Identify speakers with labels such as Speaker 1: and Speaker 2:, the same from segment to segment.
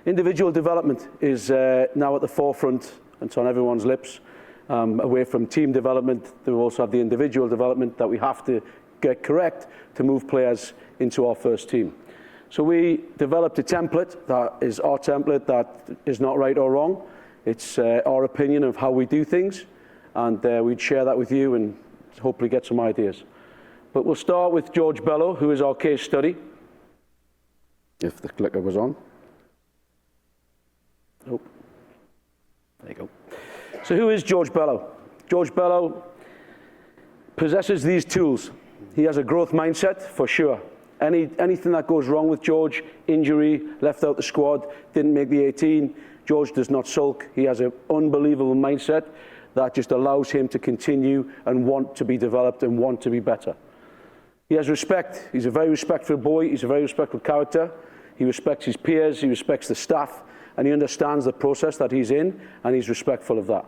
Speaker 1: Individual development is now at the forefront, and it's on everyone's lips. Away from team development, we also have the individual development that we have to get correct to move players into our first team. So we developed a template that is our template, that is not right or wrong. It's our opinion of how we do things, and we'd share that with you and hopefully get some ideas. But we'll start with George Bello, who is our case study. If the clicker was on. Oh, there you go. So who is George Bello? George Bello possesses these tools. He has a growth mindset, for sure. Anything that goes wrong with George, injury, left out the squad, didn't make the 18, George does not sulk. He has an unbelievable mindset that just allows him to continue and want to be developed and want to be better. He has respect. He's a very respectful boy. He's a very respectful character. He respects his peers. He respects the staff. And he understands the process that he's in, and he's respectful of that.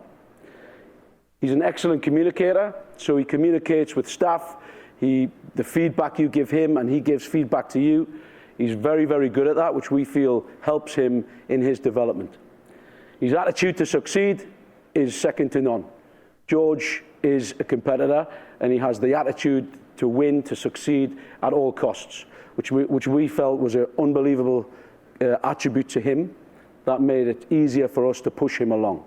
Speaker 1: He's an excellent communicator, so he communicates with staff. The feedback you give him, and he gives feedback to you. He's very, very good at that, which we feel helps him in his development. His attitude to succeed is second to none. George is a competitor, and he has the attitude to win, to succeed at all costs, which we felt was an unbelievable attribute to him that made it easier for us to push him along.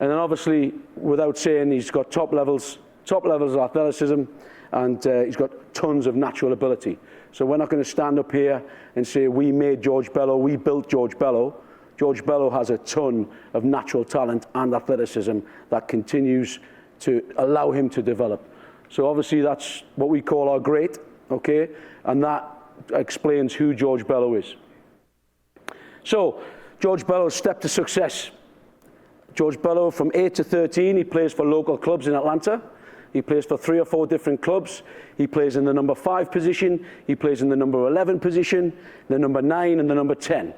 Speaker 1: And then obviously, without saying, he's got top levels of athleticism, and he's got tons of natural ability. So we're not going to stand up here and say we made George Bello, we built George Bello. George Bello has a ton of natural talent and athleticism that continues to allow him to develop. So obviously that's what we call our great, okay? And that explains who George Bello is. So, George Bello's step to success. George Bello, from 8 to 13, he plays for local clubs in Atlanta. He plays for 3 or 4 different clubs. He plays in the number 5 position. He plays in the number 11 position, the number 9, and the number 10.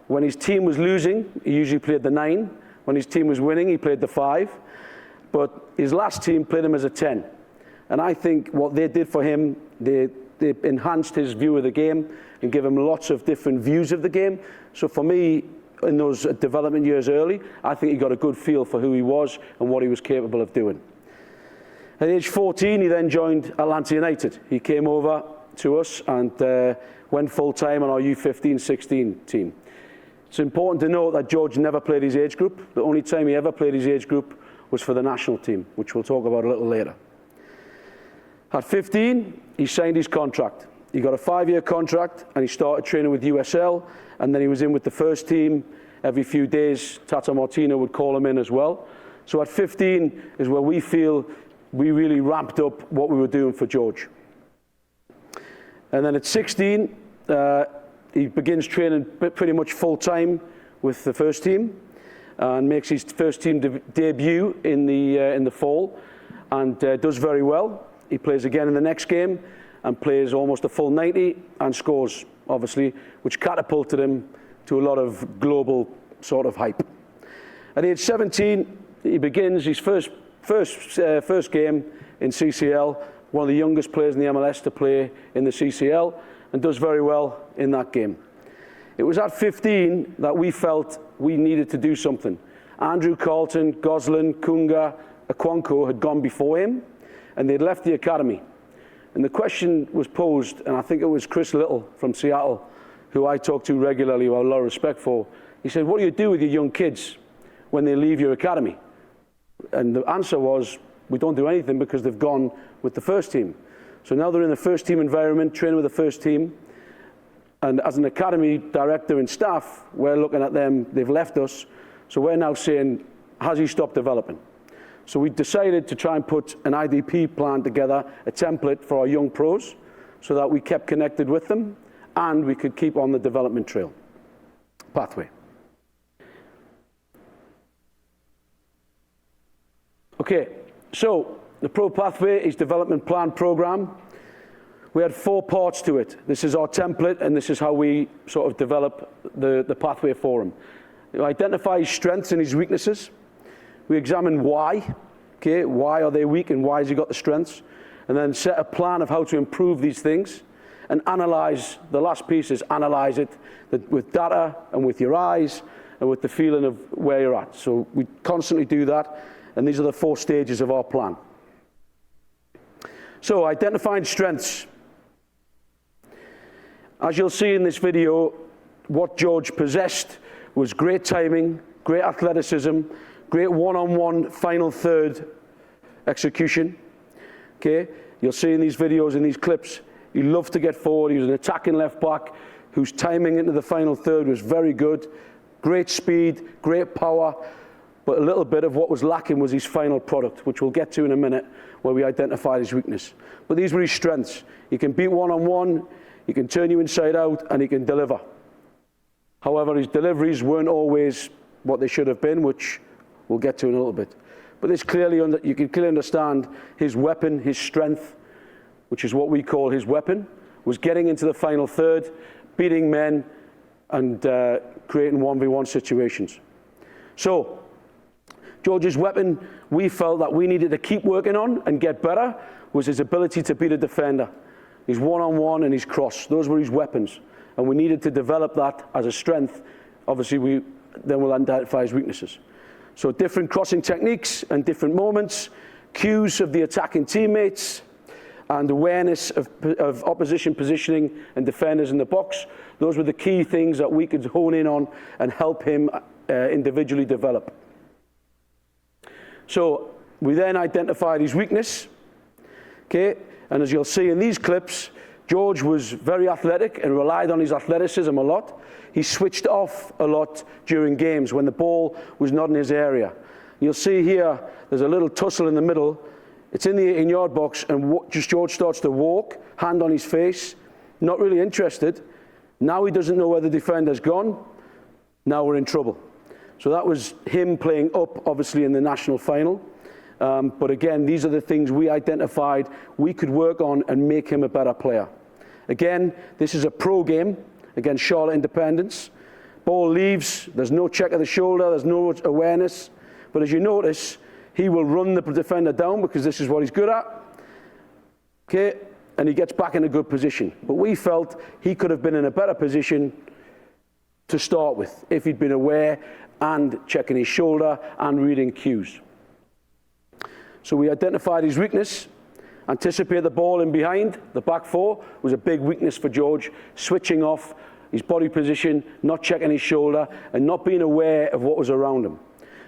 Speaker 1: When his team was losing, he usually played the 9. When his team was winning, he played the 5. But his last team played him as a 10. And I think what they did for him, they enhanced his view of the game and give him lots of different views of the game. So for me, in those development years early, I think he got a good feel for who he was and what he was capable of doing. At age 14, he then joined Atlanta United. He came over to us and went full-time on our U15-16 team. It's important to note that George never played his age group. The only time he ever played his age group was for the national team, which we'll talk about a little later. At 15, he signed his contract. He got a 5-year contract, and he started training with USL, and then he was in with the first team. Every few days, Tata Martino would call him in as well. So at 15 is where we feel we really ramped up what we were doing for George. And then at 16, he begins training pretty much full-time with the first team, and makes his first team debut in the fall, and does very well. He plays again in the next game and plays almost a full 90 and scores, obviously, which catapulted him to a lot of global sort of hype. At age 17, he begins his first game in CCL, one of the youngest players in the MLS to play in the CCL, and does very well in that game. It was at 15 that we felt we needed to do something. Andrew Carlton, Goslin, Kunga, Akwanko had gone before him, and they'd left the academy. And the question was posed, and I think it was Chris Little from Seattle, who I talk to regularly, who I have a lot of respect for. He said, what do you do with your young kids when they leave your academy? And the answer was, we don't do anything because they've gone with the first team. So now they're in the first team environment, training with the first team. And as an academy director and staff, we're looking at them, they've left us. So we're now saying, has he stopped developing? So we decided to try and put an IDP plan together, a template for our young pros, so that we kept connected with them and we could keep on the development trail pathway. Okay, so the Pro Pathway is development plan program. We had 4 parts to it. This is our template, and this is how we sort of develop the pathway for him. We identify his strengths and his weaknesses. We examine why. Okay, why are they weak and why has he got the strengths? And then set a plan of how to improve these things. and analyze. The last piece is analyze it with data and with your eyes and with the feeling of where you're at. So we constantly do that, and these are the 4 stages of our plan. So identifying strengths. As you'll see in this video, what George possessed was great timing, great athleticism, great one-on-one final third execution. Okay, you'll see in these videos, in these clips, he loved to get forward. He was an attacking left back whose timing into the final third was very good. Great speed, great power, but a little bit of what was lacking was his final product, which we'll get to in a minute, where we identified his weakness. But these were his strengths. He can beat one-on-one, he can turn you inside out, and he can deliver. However, his deliveries weren't always what they should have been, which we'll get to in a little bit. But this clearly, you can clearly understand his weapon, his strength, which is what we call his weapon, was getting into the final third, beating men, and creating 1v1 situations. So, George's weapon, we felt that we needed to keep working on and get better, was his ability to beat a defender. His one-on-one and his cross, those were his weapons. And we needed to develop that as a strength. Obviously, then we'll identify his weaknesses. So different crossing techniques and different moments, cues of the attacking teammates, and awareness of opposition positioning and defenders in the box. Those were the key things that we could hone in on and help him individually develop. So we then identified his weakness. Okay, and as you'll see in these clips, George was very athletic and relied on his athleticism a lot. He switched off a lot during games when the ball was not in his area. You'll see here, there's a little tussle in the middle. It's in the 18-yard box, and George starts to walk, hand on his face, not really interested. Now he doesn't know where the defender's gone. Now we're in trouble. So that was him playing up, obviously, in the national final. But again, these are the things we identified we could work on and make him a better player. Again, this is a pro game against Charlotte Independence. Ball leaves, there's no check of the shoulder, there's no awareness. But as you notice, he will run the defender down because this is what he's good at. Okay, and he gets back in a good position. But we felt he could have been in a better position to start with if he'd been aware and checking his shoulder and reading cues. So we identified his weakness. Anticipate the ball in behind. The back 4 was a big weakness for George, switching off his body position, not checking his shoulder, and not being aware of what was around him.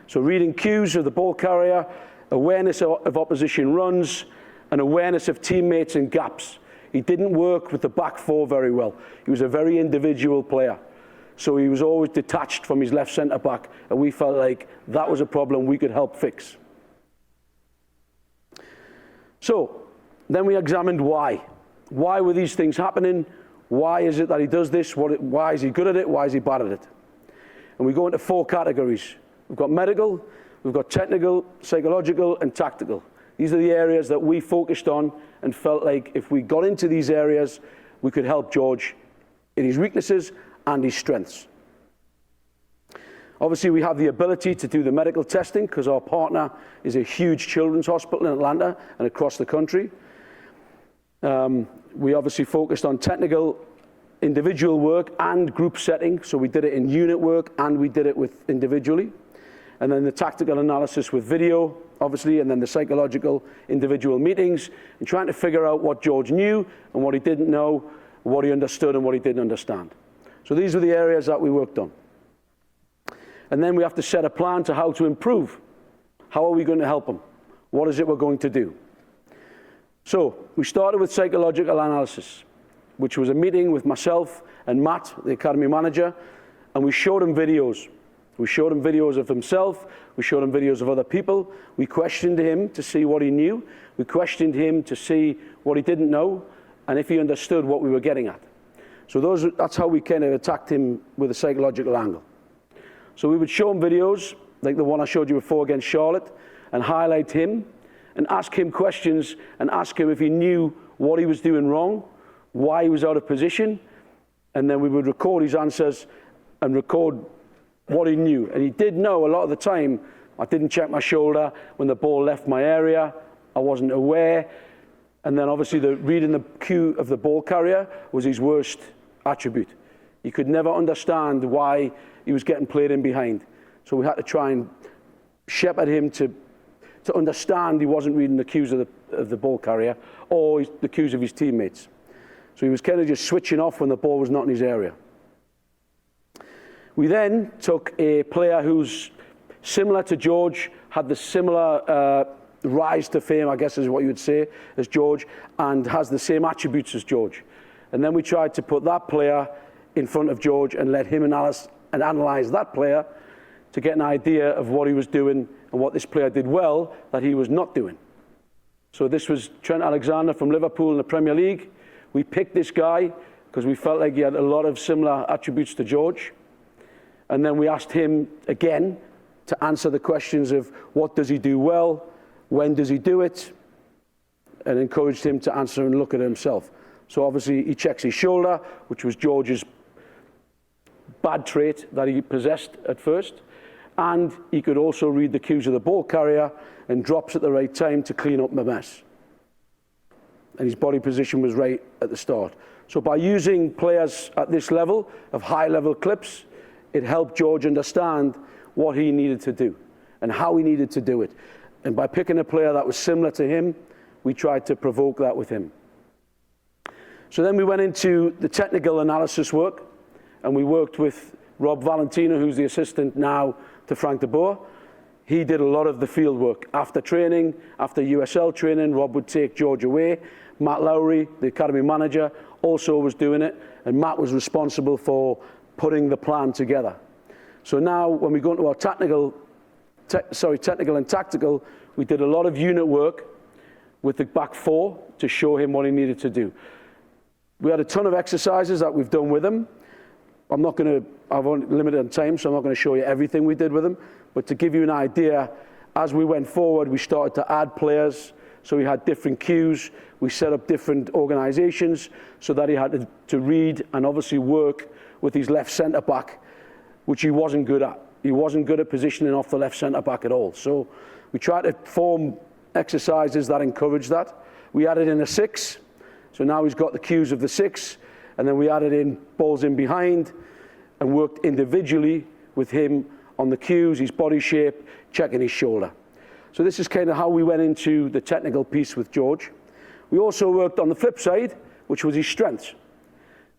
Speaker 1: So reading cues of the ball carrier, awareness of opposition runs, and awareness of teammates and gaps. He didn't work with the back 4 very well. He was a very individual player. So he was always detached from his left centre back, and we felt like that was a problem we could help fix. So then we examined why. Why were these things happening? Why is it that he does this? Why is he good at it? Why is he bad at it? And we go into 4 categories. We've got medical, we've got technical, psychological, and tactical. These are the areas that we focused on and felt like if we got into these areas, we could help George in his weaknesses and his strengths. Obviously, we have the ability to do the medical testing because our partner is a huge children's hospital in Atlanta and across the country. We obviously focused on technical individual work and group setting, so we did it in unit work and we did it with individually. And then the tactical analysis with video, obviously, and then the psychological individual meetings, and trying to figure out what George knew and what he didn't know, what he understood and what he didn't understand. So these were the areas that we worked on. And then we have to set a plan to how to improve. How are we going to help him? What is it we're going to do? So we started with psychological analysis, which was a meeting with myself and Matt, the academy manager, and we showed him videos. We showed him videos of himself. We showed him videos of other people. We questioned him to see what he knew. We questioned him to see what he didn't know and if he understood what we were getting at. So that's how we kind of attacked him with a psychological angle. So we would show him videos, like the one I showed you before against Charlotte, and highlight him, and ask him questions, and ask him if he knew what he was doing wrong, why he was out of position, and then we would record his answers and record what he knew. And he did know a lot of the time, I didn't check my shoulder when the ball left my area, I wasn't aware, And then obviously reading the cue of the ball carrier was his worst attribute. He could never understand why he was getting played in behind. So we had to try and shepherd him to understand he wasn't reading the cues of the ball carrier or the cues of his teammates. So he was kind of just switching off when the ball was not in his area. We then took a player who's similar to George, had the similar rise to fame, I guess is what you would say, as George, and has the same attributes as George. And then we tried to put that player in front of George and let him analyze that player to get an idea of what he was doing and what this player did well that he was not doing. So this was Trent Alexander from Liverpool in the Premier League. We picked this guy because we felt like he had a lot of similar attributes to George. And then we asked him again to answer the questions of what does he do well, when does he do it, and encouraged him to answer and look at himself. So obviously he checks his shoulder, which was George's bad trait that he possessed at first. And he could also read the cues of the ball carrier and drops at the right time to clean up the mess. And his body position was right at the start. So by using players at this level of high-level clips, it helped George understand what he needed to do and how he needed to do it. And by picking a player that was similar to him, we tried to provoke that with him. So then we went into the technical analysis work, and we worked with Rob Valentino, who's the assistant now to Frank de Boer. He did a lot of the field work. After training, after USL training, Rob would take George away. Matt Lowry, the academy manager, also was doing it, and Matt was responsible for putting the plan together. So now when we go into our technical and tactical, we did a lot of unit work with the back four to show him what he needed to do. We had a ton of exercises that we've done with him. I've only limited on time, so I'm not going to show you everything we did with him. But to give you an idea, as we went forward, we started to add players. So we had different cues. We set up different organizations so that he had to read and obviously work with his left centre back, which he wasn't good at. He wasn't good at positioning off the left centre back at all. So we tried to form exercises that encourage that. We added in a 6. So now he's got the cues of the 6. And then we added in balls in behind and worked individually with him on the cues, his body shape, checking his shoulder. So this is kind of how we went into the technical piece with George. We also worked on the flip side, which was his strengths.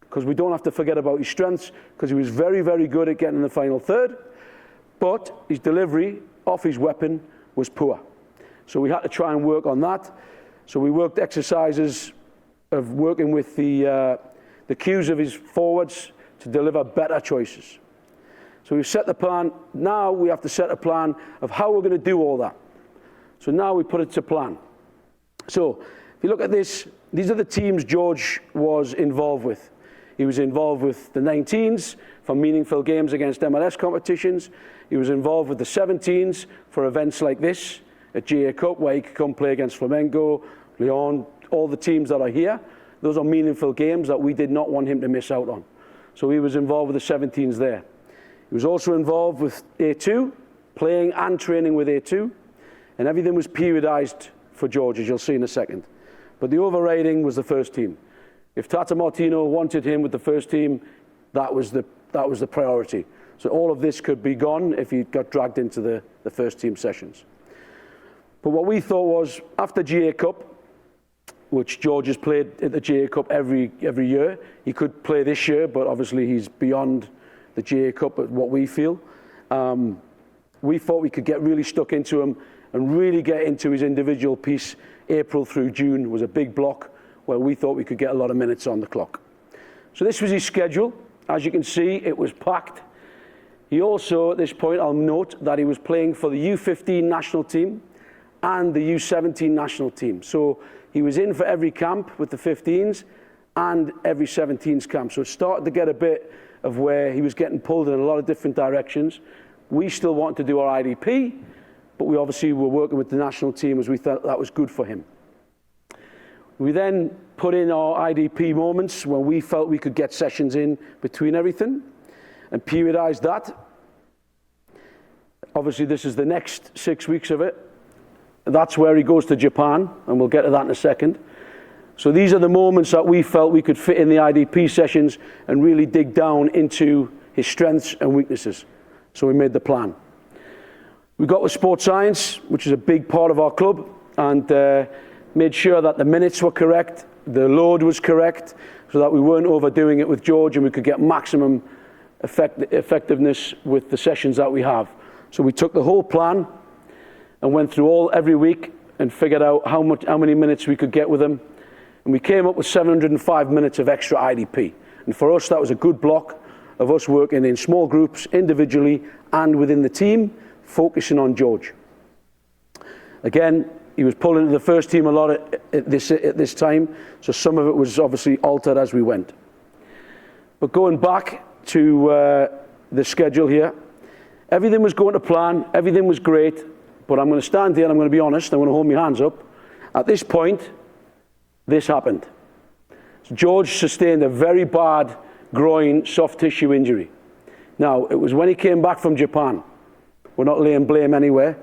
Speaker 1: Because we don't have to forget about his strengths, because he was very, very good at getting in the final third, but his delivery off his weapon was poor. So we had to try and work on that. So we worked exercises of working with the cues of his forwards to deliver better choices. So we've set the plan. Now we have to set a plan of how we're going to do all that. So now we put it to plan. So if you look at this, these are the teams George was involved with. He was involved with the 19s for meaningful games against MLS competitions. He was involved with the 17s for events like this at GA Cup, where he could come play against Flamengo, Lyon, all the teams that are here. Those are meaningful games that we did not want him to miss out on. So he was involved with the 17s there. He was also involved with A2, playing and training with A2, and everything was periodized for George, as you'll see in a second. But the overriding was the first team. If Tata Martino wanted him with the first team, that was the priority. So all of this could be gone if he got dragged into the first team sessions. But what we thought was, after GA Cup, which George has played at the GA Cup every year, he could play this year, but obviously he's beyond the GA Cup at what we feel. We thought we could get really stuck into him and really get into his individual piece. April through June was a big block where we thought we could get a lot of minutes on the clock. So this was his schedule. As you can see, it was packed. He also, at this point, I'll note that he was playing for the U15 national team and the U17 national team. So he was in for every camp with the 15s and every 17s camp. So it started to get a bit of where he was getting pulled in a lot of different directions. We still wanted to do our IDP, but we obviously were working with the national team as we thought that was good for him. We then put in our IDP moments when we felt we could get sessions in between everything and periodized that. Obviously, this is the next 6 weeks of it. That's where he goes to Japan, and we'll get to that in a second. So these are the moments that we felt we could fit in the IDP sessions and really dig down into his strengths and weaknesses. So we made the plan. We got with sports science, which is a big part of our club, and made sure that the minutes were correct, the load was correct, so that we weren't overdoing it with George and we could get maximum effectiveness with the sessions that we have. So we took the whole plan and went through every week and figured out how many minutes we could get with him. And we came up with 705 minutes of extra IDP. And for us, that was a good block of us working in small groups, individually, and within the team, focusing on George. Again, he was pulled into the first team a lot at this time, so some of it was obviously altered as we went. But going back to the schedule here, everything was going to plan, everything was great, but I'm going to stand here and I'm going to be honest, I'm going to hold my hands up. At this point, this happened. So George sustained a very bad groin soft tissue injury. Now, it was when he came back from Japan. We're not laying blame anywhere.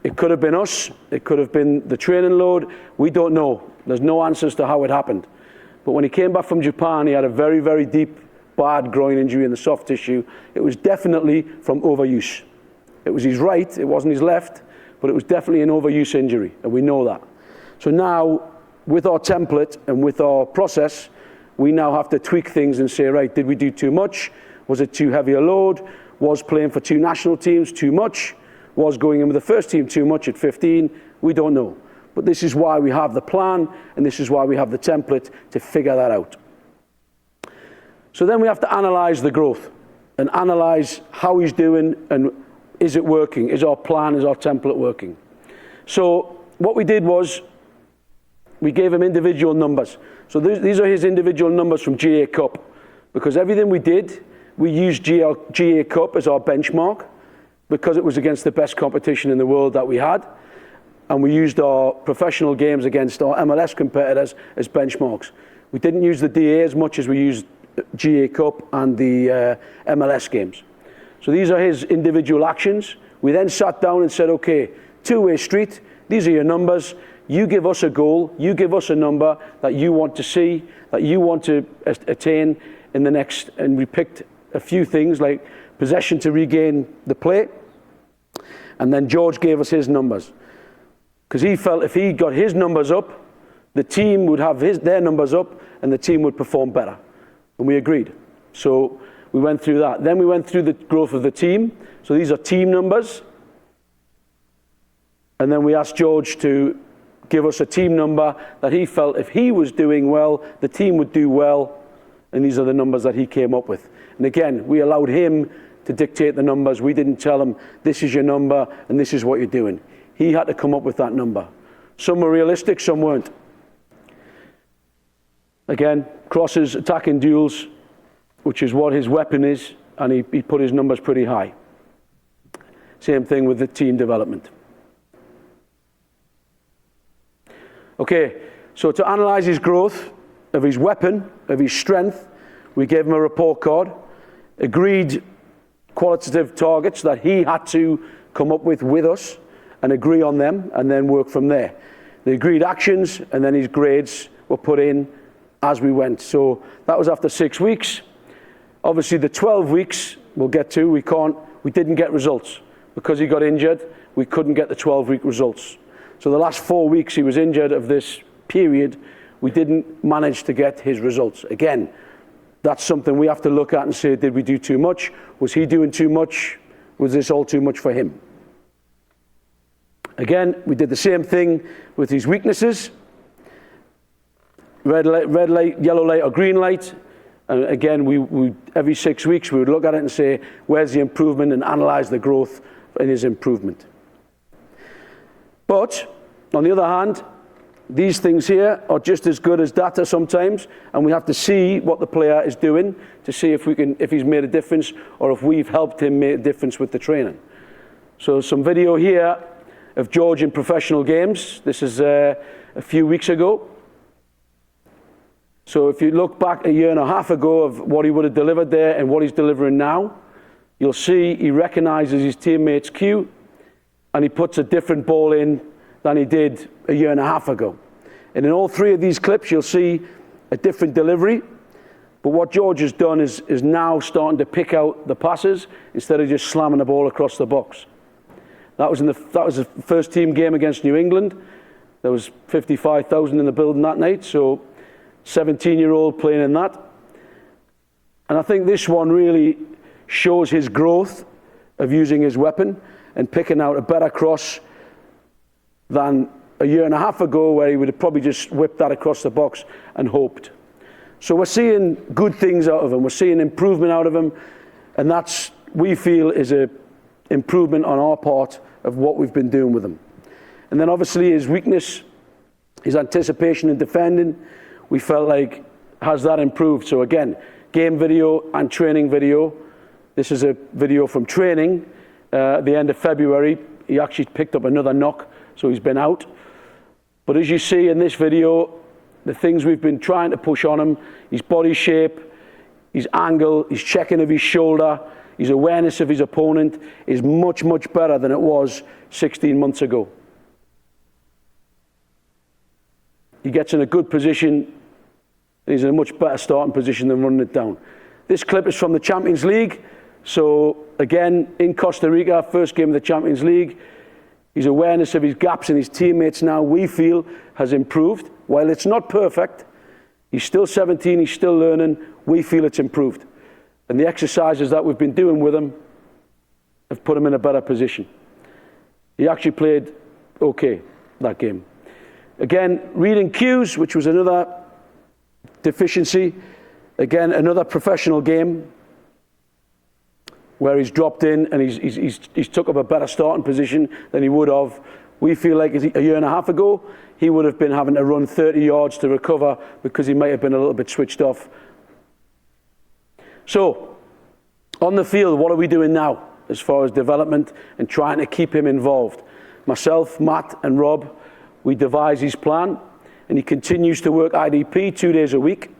Speaker 1: It could have been us, it could have been the training load, we don't know. There's no answers to how it happened. But when he came back from Japan, he had a very, very deep, bad groin injury in the soft tissue. It was definitely from overuse. It was his right, it wasn't his left, but it was definitely an overuse injury, and we know that. So now, with our template and with our process, we now have to tweak things and say, right, did we do too much? Was it too heavy a load? Was playing for 2 national teams too much? Was going in with the first team too much at 15? We don't know. But this is why we have the plan, and this is why we have the template to figure that out. So then we have to analyze the growth and analyze how he's doing and is it working? Is our plan, is our template working? So what we did was we gave him individual numbers. So these are his individual numbers from GA Cup, because everything we did, we used GA Cup as our benchmark because it was against the best competition in the world that we had, and we used our professional games against our MLS competitors as benchmarks. We didn't use the DA as much as we used GA Cup and the MLS games. So these are his individual actions. We then sat down and said, okay, two-way street, these are your numbers. You give us a goal, you give us a number that you want to see, that you want to attain in the next, and we picked a few things like possession to regain the play, and then George gave us his numbers. Because he felt if he got his numbers up, the team would have their numbers up, and the team would perform better. And we agreed. So we went through that. Then we went through the growth of the team. So these are team numbers. And then we asked George to give us a team number that he felt if he was doing well, the team would do well. And these are the numbers that he came up with. And again, we allowed him to dictate the numbers. We didn't tell him, this is your number and this is what you're doing. He had to come up with that number. Some were realistic, some weren't. Again, crosses, attacking duels, which is what his weapon is, and he put his numbers pretty high. Same thing with the team development. Okay, so to analyze his growth of his weapon, of his strength, we gave him a report card, agreed qualitative targets that he had to come up with us and agree on them and then work from there. The agreed actions and then his grades were put in as we went. So that was after 6 weeks. Obviously the 12 weeks we'll get to, we didn't get results. Because he got injured, we couldn't get the 12-week results. So the last 4 weeks he was injured of this period, we didn't manage to get his results. Again, that's something we have to look at and say, did we do too much? Was he doing too much? Was this all too much for him? Again, we did the same thing with his weaknesses. Red light, yellow light, or green light. And again, we every 6 weeks we would look at it and say, where's the improvement, and analyze the growth in his improvement. But on the other hand, these things here are just as good as data sometimes, and we have to see what the player is doing to see if he's made a difference or if we've helped him make a difference with the training. So some video here of George in professional games. This is a few weeks ago. So if you look back a year and a half ago of what he would have delivered there and what he's delivering now, you'll see he recognizes his teammates' cue and he puts a different ball in than he did a year and a half ago. And in all three of these clips, you'll see a different delivery. But what George has done is now starting to pick out the passes instead of just slamming the ball across the box. That was the first team game against New England. There was 55,000 in the building that night, so 17-year-old playing in that. And I think this one really shows his growth of using his weapon and picking out a better cross than a year and a half ago, where he would have probably just whipped that across the box and hoped. So we're seeing good things out of him. We're seeing improvement out of him, and that's, we feel, is a improvement on our part of what we've been doing with him. And then obviously his weakness, his anticipation and defending, we felt like, has that improved? So again, game video and training video. This is a video from training at the end of February. He actually picked up another knock, so he's been out. But as you see in this video, the things we've been trying to push on him, his body shape, his angle, his checking of his shoulder, his awareness of his opponent is much, much better than it was 16 months ago. He gets in a good position, and he's in a much better starting position than running it down. This clip is from the Champions League. So again, in Costa Rica, first game of the Champions League, his awareness of his gaps and his teammates now, we feel, has improved. While it's not perfect, he's still 17, he's still learning, we feel it's improved. And the exercises that we've been doing with him have put him in a better position. He actually played okay that game. Again, reading cues, which was another deficiency. Again, another professional game where he's dropped in and he's took up a better starting position than he would have. We feel like a year and a half ago, he would have been having to run 30 yards to recover because he might have been a little bit switched off. So, on the field, what are we doing now as far as development and trying to keep him involved? Myself, Matt, and Rob, we devise his plan, and he continues to work IDP 2 days a week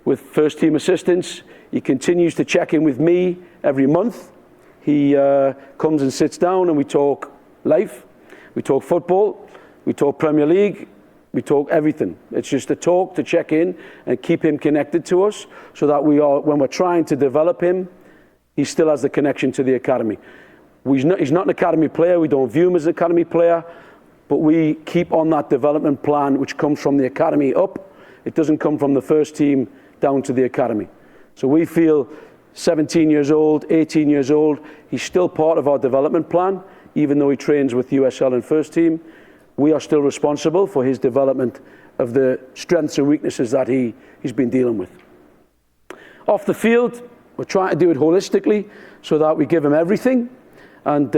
Speaker 1: with first team assistants. He continues to check in with me every month. He comes and sits down and we talk life, we talk football, we talk Premier League, we talk everything. It's just a talk to check in and keep him connected to us so that when we're trying to develop him, he still has the connection to the academy. He's not an academy player, we don't view him as an academy player, but we keep on that development plan which comes from the academy up. It doesn't come from the first team down to the academy. So we feel 17 years old, 18 years old, he's still part of our development plan, even though he trains with USL and first team. We are still responsible for his development of the strengths and weaknesses that he's been dealing with. Off the field, we're trying to do it holistically so that we give him everything. And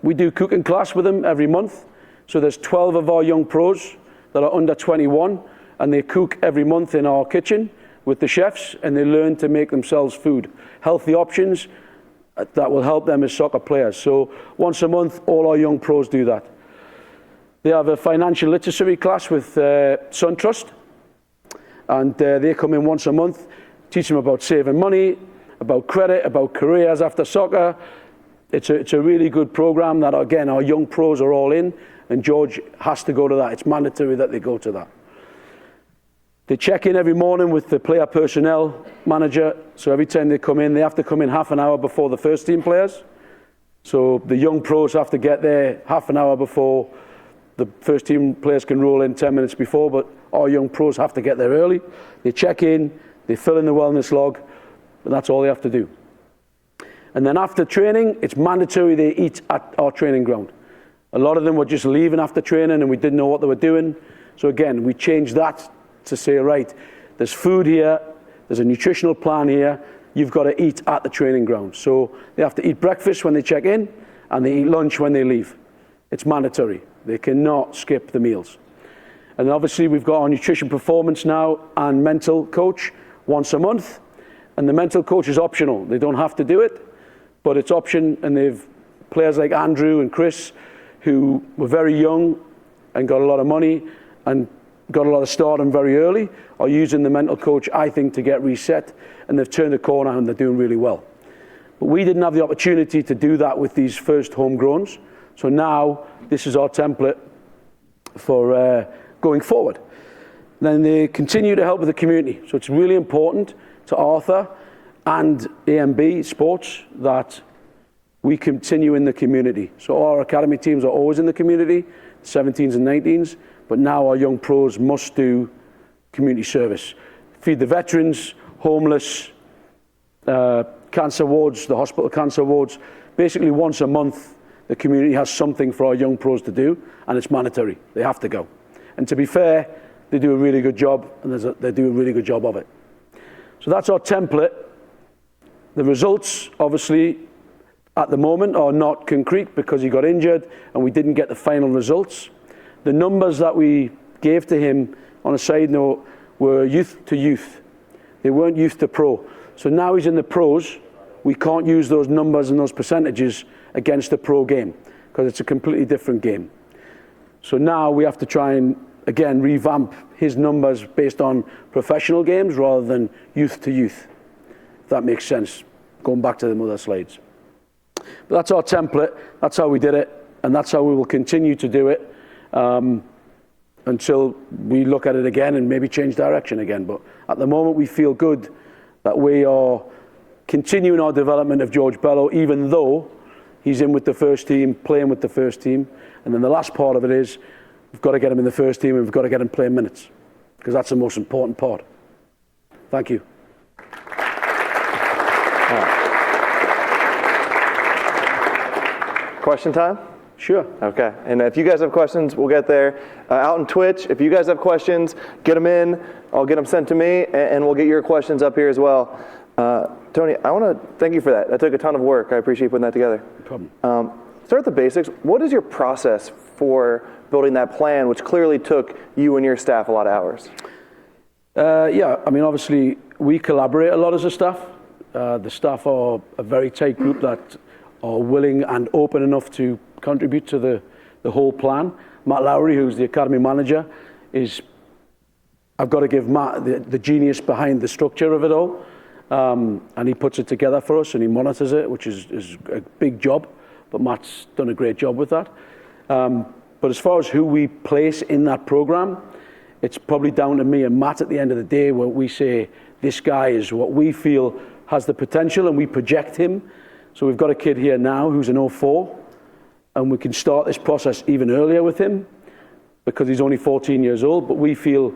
Speaker 1: we do cooking class with him every month. So there's 12 of our young pros that are under 21, and they cook every month in our kitchen with the chefs, and they learn to make themselves food. Healthy options that will help them as soccer players. So once a month, all our young pros do that. They have a financial literacy class with SunTrust, and they come in once a month, teach them about saving money, about credit, about careers after soccer. It's a really good program that, again, our young pros are all in, and George has to go to that. It's mandatory that they go to that. They check in every morning with the player personnel manager. So every time they come in, they have to come in half an hour before the first team players. So the young pros have to get there half an hour before the first team players can roll in 10 minutes before, but our young pros have to get there early. They check in, they fill in the wellness log, and that's all they have to do. And then after training, it's mandatory they eat at our training ground. A lot of them were just leaving after training and we didn't know what they were doing. So again, we changed that to say, right, there's food here, there's a nutritional plan here, you've got to eat at the training ground. So they have to eat breakfast when they check in and they eat lunch when they leave. It's mandatory. They cannot skip the meals. And obviously we've got our nutrition performance now and mental coach once a month. And the mental coach is optional. They don't have to do it, but it's option. And they've players like Andrew and Chris who were very young and got a lot of money and got a lot of stardom very early, are using the mental coach, I think, to get reset, and they've turned the corner and they're doing really well. But we didn't have the opportunity to do that with these first homegrowns. So now this is our template for going forward. Then they continue to help with the community. So it's really important to Arthur and AMB Sports that we continue in the community. So our academy teams are always in the community, 17s and 19s, but now our young pros must do community service. Feed the veterans, homeless, cancer wards, the hospital cancer wards. Basically once a month, the community has something for our young pros to do, and it's mandatory. They have to go. And to be fair, they do a really good job, and they do a really good job of it. So that's our template. The results, obviously, at the moment are not concrete because he got injured and we didn't get the final results. The numbers that we gave to him, on a side note, were youth to youth. They weren't youth to pro. So now he's in the pros, we can't use those numbers and those percentages against the pro game because it's a completely different game. So now we have to try and, again, revamp his numbers based on professional games rather than youth to youth, if that makes sense, going back to the other slides. But that's our template, that's how we did it, and that's how we will continue to do it until we look at it again and maybe change direction again. But at the moment we feel good that we are continuing our development of George Bello, even though he's in with the first team, playing with the first team. And then the last part of it is we've got to get him in the first team and we've got to get him playing minutes because that's the most important part. Thank you.
Speaker 2: Question time?
Speaker 1: Sure.
Speaker 2: Okay, and if you guys have questions, we'll get there. Out on Twitch, if you guys have questions, get them in. I'll get them sent to me, and we'll get your questions up here as well. Tony, I want to thank you for that. That took a ton of work. I appreciate putting that together.
Speaker 1: No problem.
Speaker 2: Start with the basics. What is your process for building that plan, which clearly took you and your staff a lot of hours?
Speaker 1: Yeah, I mean, obviously, we collaborate a lot as a staff. The staff are a very tight group that are willing and open enough to contribute to the whole plan. Matt Lowry, who's the academy manager, I've got to give Matt the genius behind the structure of it all. And he puts it together for us and he monitors it, which is a big job, but Matt's done a great job with that. But as far as who we place in that program, it's probably down to me and Matt at the end of the day where we say, this guy is what we feel has the potential and we project him. So we've got a kid here now who's an 04, and we can start this process even earlier with him because he's only 14 years old, but we feel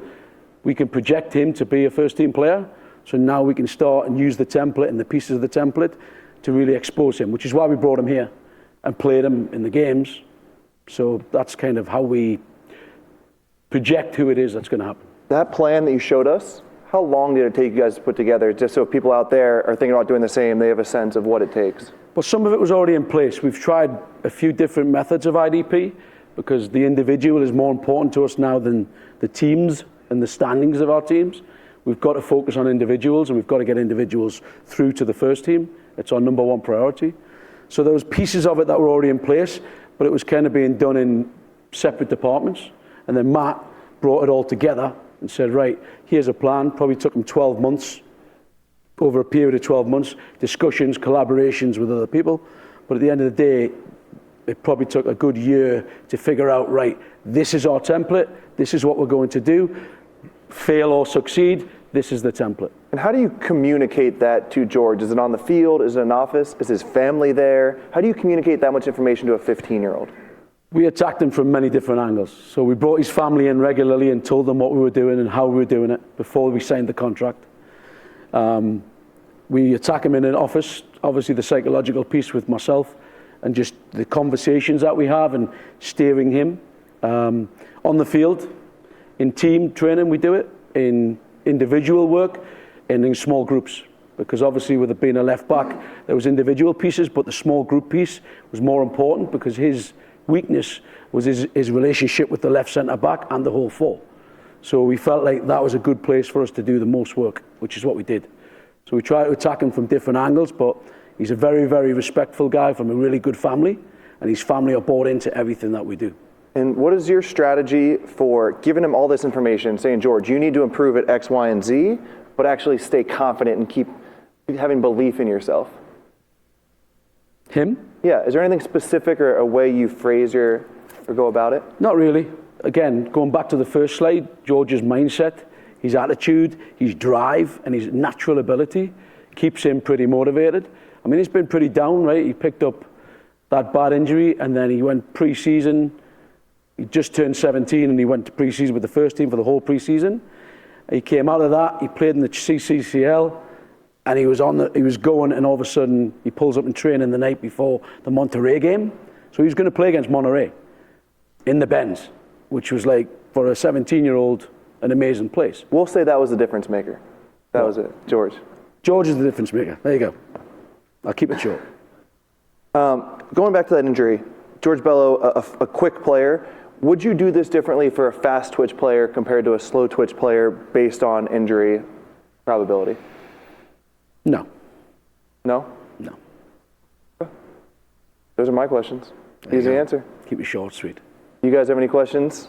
Speaker 1: we can project him to be a first team player. So now we can start and use the template and the pieces of the template to really expose him, which is why we brought him here and played him in the games. So that's kind of how we project who it is that's going to happen.
Speaker 2: That plan that you showed us, how long did it take you guys to put together, just so people out there are thinking about doing the same, they have a sense of what it takes?
Speaker 1: Well, some of it was already in place. We've tried a few different methods of IDP because the individual is more important to us now than the teams and the standings of our teams. We've got to focus on individuals and we've got to get individuals through to the first team. It's our number one priority. So there was pieces of it that were already in place, but it was kind of being done in separate departments. And then Matt brought it all together and said, right, here's a plan. Probably took him 12 months, over a period of 12 months, discussions, collaborations with other people. But at the end of the day, it probably took a good year to figure out, right, this is our template, this is what we're going to do. Fail or succeed, this is the template.
Speaker 2: And how do you communicate that to George? Is it on the field? Is it in an office? Is his family there? How do you communicate that much information to a 15-year-old?
Speaker 1: We attacked him from many different angles. So we brought his family in regularly and told them what we were doing and how we were doing it before we signed the contract. We attack him in an office, obviously the psychological piece with myself and just the conversations that we have and steering him. On the field, in team training we do it, in individual work and in small groups. Because obviously with it being a left back, there was individual pieces, but the small group piece was more important because his weakness was his relationship with the left centre back and the whole four. So we felt like that was a good place for us to do the most work, which is what we did. So we tried to attack him from different angles, but he's a very, very respectful guy from a really good family, and his family are bought into everything that we do.
Speaker 2: And what is your strategy for giving him all this information, saying, George, you need to improve at X, Y, and Z, but actually stay confident and keep having belief in yourself?
Speaker 1: Him?
Speaker 2: Yeah, is there anything specific or a way you phrase or go about it?
Speaker 1: Not really. again, going back to the first slide, George's mindset, his attitude, his drive, and his natural ability keeps him pretty motivated. I mean, he's been pretty down, right? He picked up that bad injury, and then he went pre-season. He just turned 17, and he went to pre-season with the first team for the whole pre-season. He came out of that. He played in the CCCL, and he was going, and all of a sudden he pulls up in training the night before the Monterrey game. So he was going to play against Monterrey in the Benz, which was like, for a 17-year-old, an amazing place.
Speaker 2: We'll say that was the difference maker. That was it, George.
Speaker 1: George is the difference maker. There you go. I'll keep it short.
Speaker 2: Going back to that injury, George Bello, a quick player. Would you do this differently for a fast twitch player compared to a slow twitch player based on injury probability?
Speaker 1: No.
Speaker 2: No?
Speaker 1: No.
Speaker 2: Those are my questions. Easy answer.
Speaker 1: Keep it short, sweet.
Speaker 2: You guys have any questions?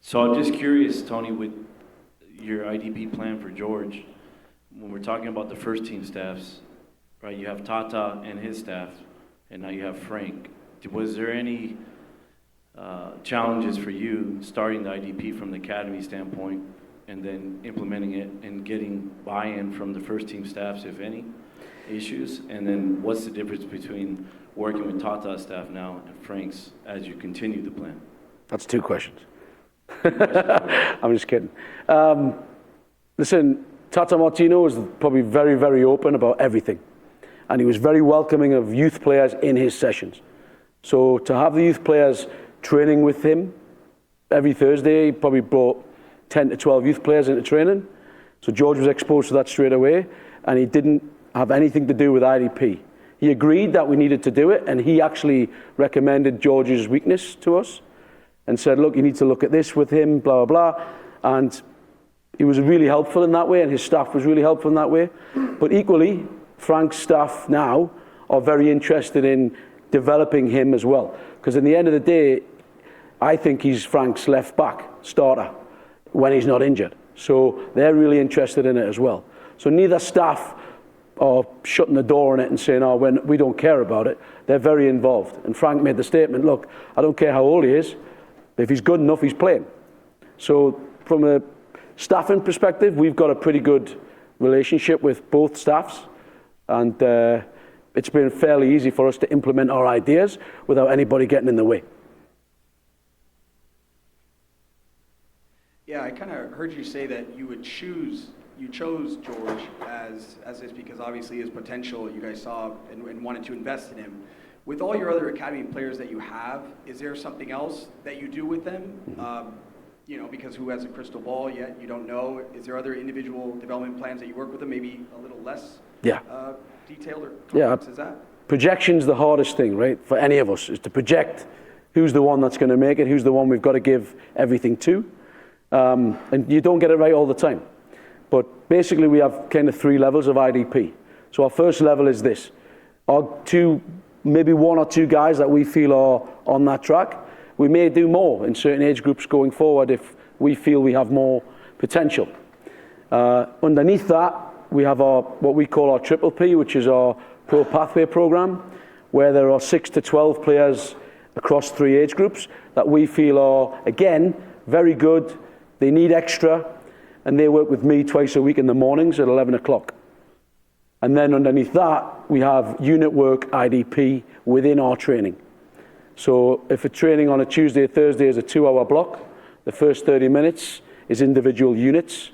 Speaker 3: So I'm just curious, Tony, with your IDP plan for George, when we're talking about the first team staffs, right, you have Tata and his staff, and now you have Frank. Was there any challenges for you starting the IDP from the academy standpoint and then implementing it and getting buy-in from the first team staffs, if any, issues? And then what's the difference between working with Tata's staff now and Frank's as you continue the plan?
Speaker 1: That's two questions. I'm just kidding. Listen, Tata Martino was probably very, very open about everything. And he was very welcoming of youth players in his sessions. So to have the youth players training with him every Thursday, he probably brought 10 to 12 youth players into training. So George was exposed to that straight away, and he didn't have anything to do with IDP. He agreed that we needed to do it, and he actually recommended George's weakness to us and said, look, you need to look at this with him, blah, blah, blah. And he was really helpful in that way, and his staff was really helpful in that way. But equally, Frank's staff now are very interested in developing him as well. Because in the end of the day, I think he's Frank's left back starter when he's not injured. So they're really interested in it as well. So neither staff are shutting the door on it and saying, oh, we don't care about it. They're very involved. And Frank made the statement, look, I don't care how old he is. If he's good enough, he's playing. So from a staffing perspective, we've got a pretty good relationship with both staffs. And it's been fairly easy for us to implement our ideas without anybody getting in the way.
Speaker 4: Yeah, I kind of heard you say that you chose George as this because obviously his potential you guys saw and wanted to invest in him. With all your other academy players that you have, is there something else that you do with them? Because who has a crystal ball yet? You don't know. Is there other individual development plans that you work with them, maybe a little less detailed or complex as that?
Speaker 1: Projection's the hardest thing, right, for any of us, is to project who's the one that's going to make it, who's the one we've got to give everything to. And you don't get it right all the time. But basically we have kind of 3 levels of IDP. So our first level is this. Our maybe 1 or 2 guys that we feel are on that track. We may do more in certain age groups going forward if we feel we have more potential. Underneath that, we have what we call our Triple P, which is our Pro Pathway program, where there are 6 to 12 players across 3 age groups that we feel are, again, very good. They need extra, and they work with me twice a week in the mornings at 11 o'clock. And then underneath that, we have unit work IDP within our training. So if a training on a Tuesday or Thursday is a 2-hour block, the first 30 minutes is individual units,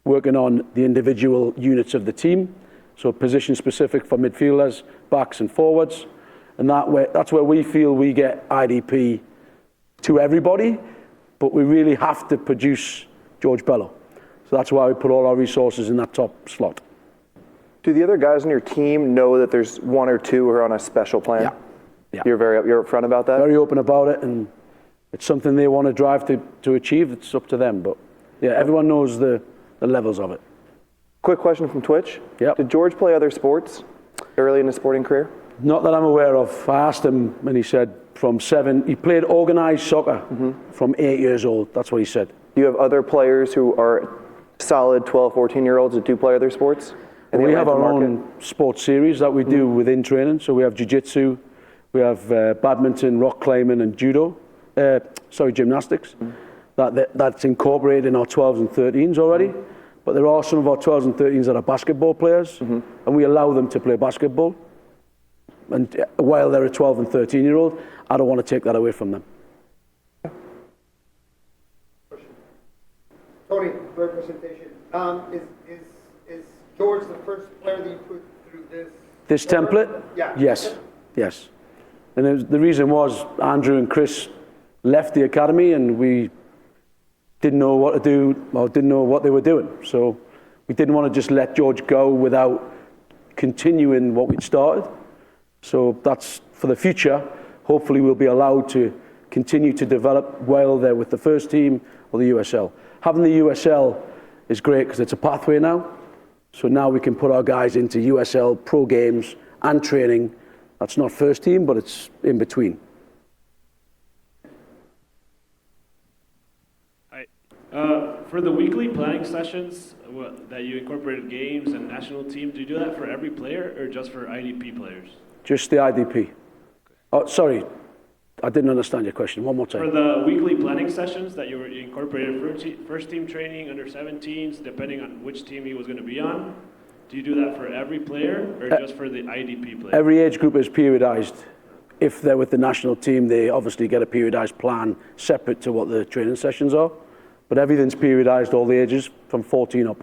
Speaker 1: working on the individual units of the team. So position specific for midfielders, backs and forwards. And that's where we feel we get IDP to everybody, but we really have to produce George Bello. So that's why we put all our resources in that top slot.
Speaker 2: Do the other guys on your team know that there's 1 or 2 who are on a special plan?
Speaker 1: Yeah.
Speaker 2: You're upfront about that?
Speaker 1: Very open about it, and it's something they want to drive to achieve. It's up to them, but yeah, everyone knows the levels of it.
Speaker 2: Quick question from Twitch.
Speaker 1: Yep.
Speaker 2: Did George play other sports early in his sporting career?
Speaker 1: Not that I'm aware of. I asked him, and he said from 7. He played organized soccer from 8 years old. That's what he said.
Speaker 2: Do you have other players who are solid 12, 14-year-olds that do play other sports? the
Speaker 1: We have
Speaker 2: Atlanta
Speaker 1: our
Speaker 2: market?
Speaker 1: own sports series that we do within training. So we have jiu-jitsu, we have badminton, rock climbing, and gymnastics. That's incorporated in our 12s and 13s already. But there are some of our 12s and 13s that are basketball players, and we allow them to play basketball. And while they're a 12 and 13-year-old, I don't want to take that away from them.
Speaker 5: Tony, great presentation. Is George the first player that you put through
Speaker 1: This template?
Speaker 5: Yeah.
Speaker 1: Yes. And the reason was Andrew and Chris left the academy and we didn't know what to do, or didn't know what they were doing. So we didn't want to just let George go without continuing what we'd started. So that's for the future. Hopefully we'll be allowed to continue to develop while they're with the first team or the USL. Having the USL is great because it's a pathway now. So now we can put our guys into USL pro games and training. That's not first team, but it's in between.
Speaker 6: For the weekly planning sessions that you incorporated games and national team, do you do that for every player or just for IDP players?
Speaker 1: Just the IDP. Oh, sorry, I didn't understand your question. One more time.
Speaker 6: For the weekly planning sessions that you incorporated first team training, under 17s, depending on which team he was going to be on, do you do that for every player or just for the IDP players?
Speaker 1: Every age group is periodized. If they're with the national team, they obviously get a periodized plan separate to what the training sessions are. But everything's periodized, all the ages, from 14 up.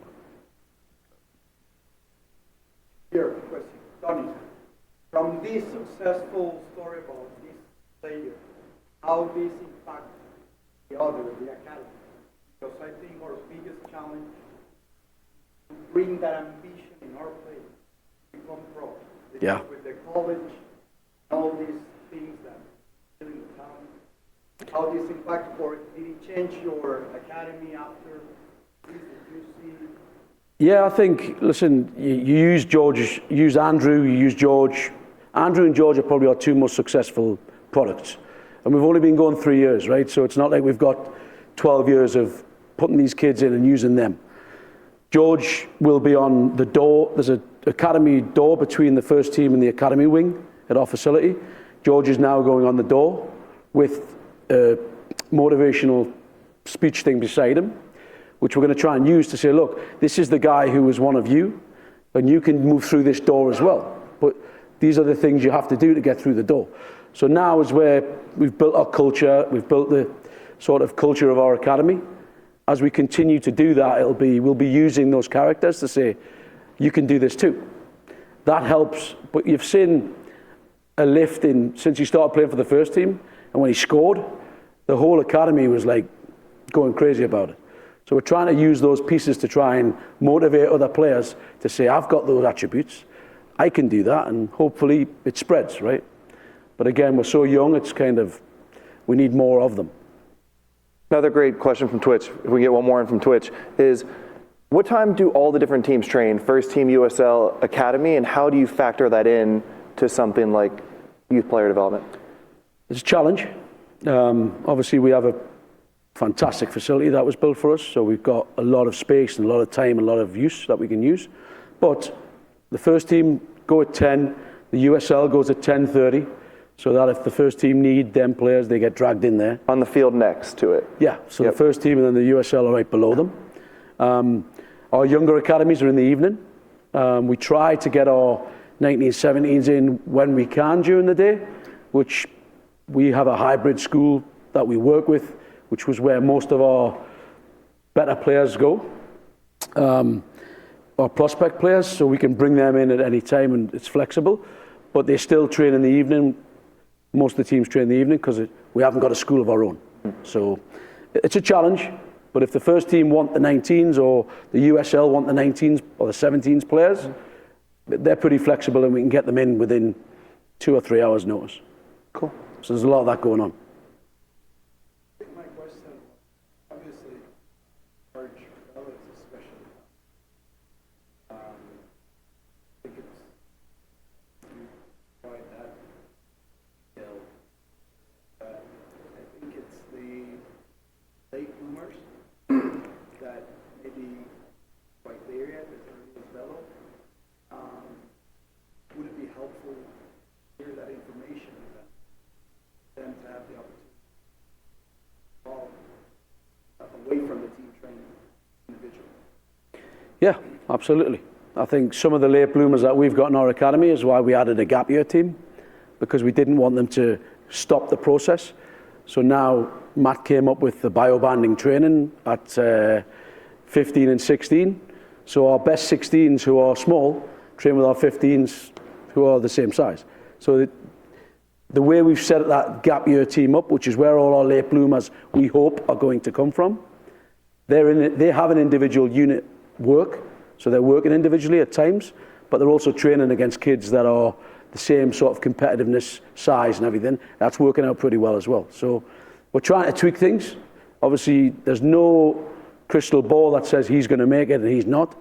Speaker 5: Here, question. Tony, from this successful story about this player, how this impact the academy? Because I think our biggest challenge to bring that ambition in our players to become pro.
Speaker 1: Yeah.
Speaker 5: With the college, all these things that really count. How this impact, or did it change your academy after this? Did you see?
Speaker 1: Yeah, I think, listen, you use George, you use Andrew, you use George. Andrew and George are probably our two most successful products. And we've only been going 3 years, right? So it's not like we've got 12 years of putting these kids in and using them. George will be on the door. There's an academy door between the first team and the academy wing at our facility. George is now going on the door with a motivational speech thing beside him, which we're going to try and use to say, look, this is the guy who was one of you, and you can move through this door as well. But these are the things you have to do to get through the door. So now is where we've built our culture, we've built the sort of culture of our academy. As we continue to do that, we'll be using those characters to say, you can do this too. That helps, but you've seen a lift since he started playing for the first team, and when he scored, the whole academy was like going crazy about it. So we're trying to use those pieces to try and motivate other players to say, I've got those attributes, I can do that, and hopefully it spreads, right? But again, we're so young, it's kind of, we need more of them.
Speaker 2: Another great question from Twitch, if we get one more in from Twitch, is what time do all the different teams train, first team USL Academy, and how do you factor that in to something like youth player development?
Speaker 1: It's a challenge. Obviously, we have a fantastic facility that was built for us, so we've got a lot of space and a lot of time and a lot of use that we can use. But the first team go at 10, the USL goes at 10:30, so that if the first team need them players, they get dragged in there.
Speaker 2: On the field next to it.
Speaker 1: Yeah, so
Speaker 2: Yep.
Speaker 1: the first team and then the USL are right below them. Our younger academies are in the evening. We try to get our 19s, 17s in when we can during the day, which we have a hybrid school that we work with, which was where most of our better players go, our prospect players, so we can bring them in at any time and it's flexible, but they still train in the evening. Most of the teams train in the evening because we haven't got a school of our own. So it's a challenge, but if the first team want the 19s or the USL want the 19s or the 17s players, they're pretty flexible and we can get them in within 2 or 3 hours notice.
Speaker 2: Cool.
Speaker 1: So there's a lot of that going on.
Speaker 5: My question, obviously, George Bello is a special. I think it's quite that skill. I think it's the late bloomers that maybe quite there yet, as early as Bello.
Speaker 1: Yeah, absolutely. I think some of the late bloomers that we've got in our academy is why we added a gap year team, because we didn't want them to stop the process. So now Matt came up with the biobanding training at 15 and 16. So our best 16s who are small train with our 15s who are the same size. So the way we've set that gap year team up, which is where all our late bloomers we hope are going to come from, they have an individual unit work, so they're working individually at times, but they're also training against kids that are the same sort of competitiveness, size and everything. That's working out pretty well as well. So we're trying to tweak things. Obviously, there's no crystal ball that says he's going to make it and he's not.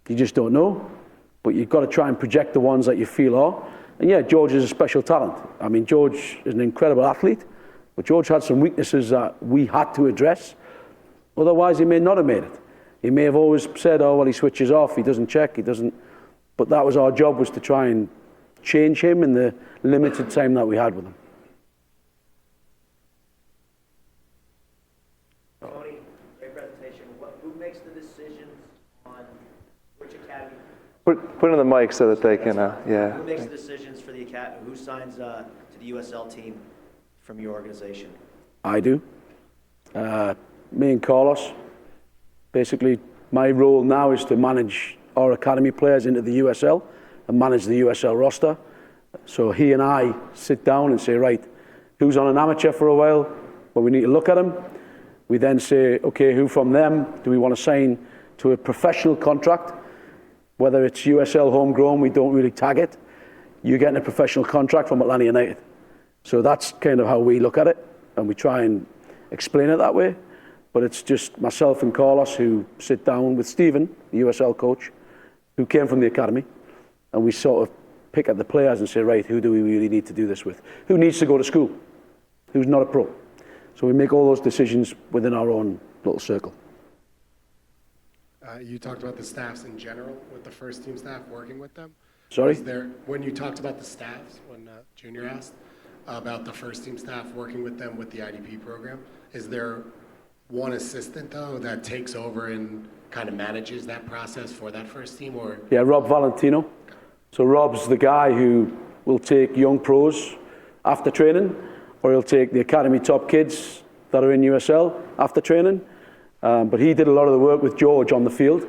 Speaker 1: You just don't know. But you've got to try and project the ones that you feel are. And yeah, George is a special talent. I mean, George is an incredible athlete, but George had some weaknesses that we had to address. Otherwise, he may not have made it. He may have always said, oh, well, he switches off, he doesn't check, he doesn't. But that was our job, was to try and change him in the limited time that we had with him.
Speaker 7: Tony, great presentation. Who makes the decisions on which academy?
Speaker 2: Put it in the mic so that they can, yeah.
Speaker 7: Who makes the decisions for the academy? Who signs to the USL team from your organization?
Speaker 1: I do. Me and Carlos. Basically, my role now is to manage our academy players into the USL and manage the USL roster. So he and I sit down and say, right, who's on an amateur for a while? Well, we need to look at them. We then say, okay, who from them do we want to sign to a professional contract? Whether it's USL homegrown, we don't really tag it. You're getting a professional contract from Atlanta United. So that's kind of how we look at it, and we try and explain it that way. But it's just myself and Carlos who sit down with Stephen, the USL coach, who came from the academy, and we sort of pick at the players and say, right, who do we really need to do this with? Who needs to go to school? Who's not a pro? So we make all those decisions within our own little circle.
Speaker 8: You talked about the staffs in general, with the first team staff working with them.
Speaker 1: Sorry?
Speaker 8: When you talked about the staffs, when Junior asked about the first team staff working with them with the IDP program, is there one assistant though that takes over and kind of manages that process for that first team? Or
Speaker 1: Yeah, Rob Valentino. So Rob's the guy who will take young pros after training, or he'll take the academy top kids that are in USL after training. But he did a lot of the work with George on the field.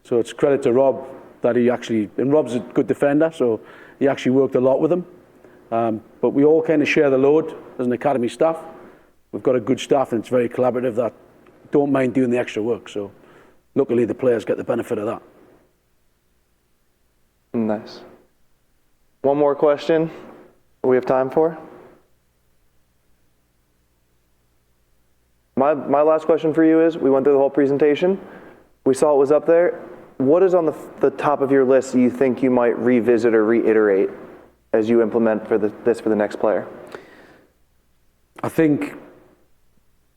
Speaker 1: So it's credit to Rob that he actually, and Rob's a good defender, so he actually worked a lot with him. But we all kind of share the load as an academy staff. We've got a good staff and it's very collaborative that don't mind doing the extra work. So luckily the players get the benefit of that.
Speaker 2: Nice. One more question we have time for. My last question for you is, we went through the whole presentation. We saw it was up there. What is on the top of your list you think you might revisit or reiterate as you implement this for the next player?
Speaker 1: I think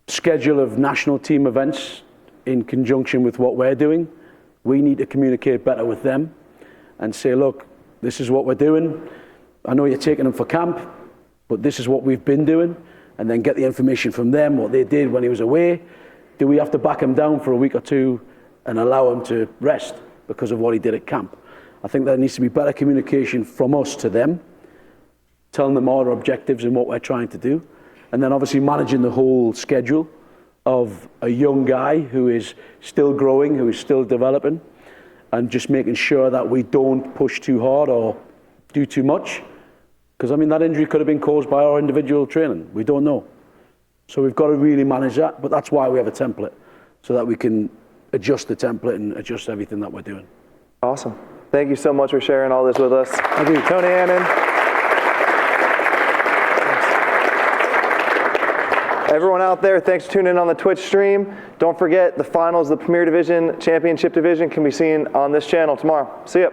Speaker 1: schedule of national team events in conjunction with what we're doing. We need to communicate better with them and say, look, this is what we're doing. I know you're taking them for camp, but this is what we've been doing. And then get the information from them, what they did when he was away. Do we have to back him down for a week or two and allow him to rest because of what he did at camp? I think there needs to be better communication from us to them, telling them our objectives and what we're trying to do. And then obviously managing the whole schedule of a young guy who is still growing, who is still developing, and just making sure that we don't push too hard or do too much. Because, I mean, that injury could have been caused by our individual training. We don't know. So we've got to really manage that. But that's why we have a template, so that we can adjust the template and adjust everything that we're doing.
Speaker 2: Awesome. Thank you so much for sharing all this with us.
Speaker 1: Thank you.
Speaker 2: Tony Annan. Everyone out there, thanks for tuning in on the Twitch stream. Don't forget, the finals of the Premier Division, Championship Division can be seen on this channel tomorrow. See ya.